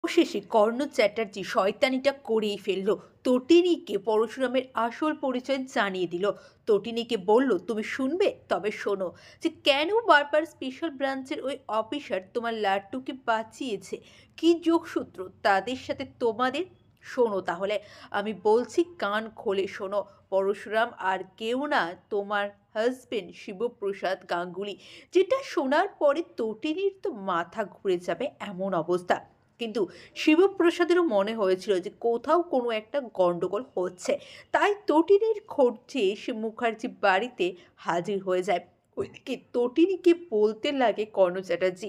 অবশেষে কর্ণ চ্যাটার্জি শয়তানিটা করেই ফেলল। তটিনীকে পরশুরামের আসল পরিচয় জানিয়ে দিল। তটিনীকে বলল, তুমি শুনবে? তবে শোনো, যে কেন বারবার স্পেশাল ব্রাঞ্চের ওই অফিসার তোমার লাড্ডুকে বাঁচিয়েছে, কি যোগসূত্র তাদের সাথে তোমাদের। শোনো তাহলে, আমি বলছি, কান খোলে শোনো। পরশুরাম আর কেউ না, তোমার হাজবেন্ড শিবপ্রসাদ গাঙ্গুলি। যেটা শোনার পরে তটিনীর তো মাথা ঘুরে যাবে এমন অবস্থা। কিন্তু শিবপ্রসাদেরও মনে হয়েছিল যে কোথাও কোনো একটা গণ্ডগোল হচ্ছে। তাই তটিনীর খোঁজে সে মুখার্জি বাড়িতে হাজির হয়ে যায়। ওইদিকে তটিনীকে বলতে লাগে কর্ণ চ্যাটার্জি,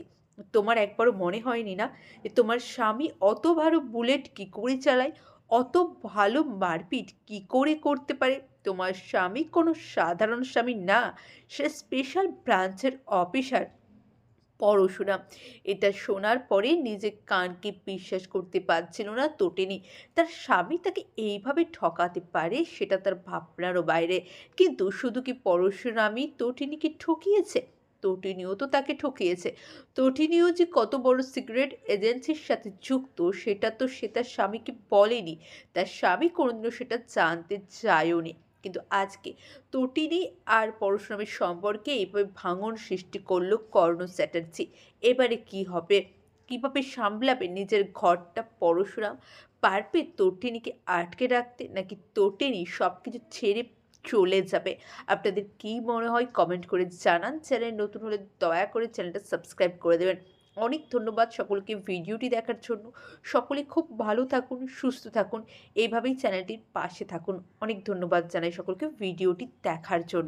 তোমার একবারও মনে হয়নি না যে তোমার স্বামী অত ভালো বুলেট কী করে চালায়, অত ভালো মারপিট কী করে করতে পারে? তোমার স্বামী কোনো সাধারণ স্বামী না, সে স্পেশাল ব্রাঞ্চের অফিসার। পরশুরাম এটা শোনার পরে নিজের কানকে বিশ্বাস করতে পারছিল না তটিনী। তার স্বামী তাকে এইভাবে ঠকাতে পারে সেটা তার ভাবনারও বাইরে। কিন্তু শুধু কি পরশুরামই তটিনীকে ঠকিয়েছে? তটিনীও তো তাকে ঠকিয়েছে। তটিনীও যে কত বড় সিক্রেট এজেন্সির সাথে যুক্ত সেটা তো সে তার স্বামীকে বলেনি। তার স্বামী কোনোদিনও সেটা জানতে চায়ওনি। কিন্তু আজকে তটিনী আর পরশুরামের সম্পর্কে এইভাবে ভাঙন সৃষ্টি করলো কর্ণ চ্যাটার্জি। এবারে কি হবে? কিভাবে সামলাবে নিজের ঘরটা পরশুরাম? পারবে তটিনীকে আটকে রাখতে, নাকি তটিনী সব কিছু ছেড়ে চলে যাবে? আপনাদের কি মনে হয় কমেন্ট করে জানান। চ্যানেল নতুন হলে দয়া করে চ্যানেলটা সাবস্ক্রাইব করে দেবেন। অনেক ধন্যবাদ সকলকে ভিডিওটি দেখার জন্য। সকলে খুব ভালো থাকুন, সুস্থ থাকুন, এইভাবেই চ্যানেলটির পাশে থাকুন। অনেক ধন্যবাদ জানাই সকলকে ভিডিওটি দেখার জন্য।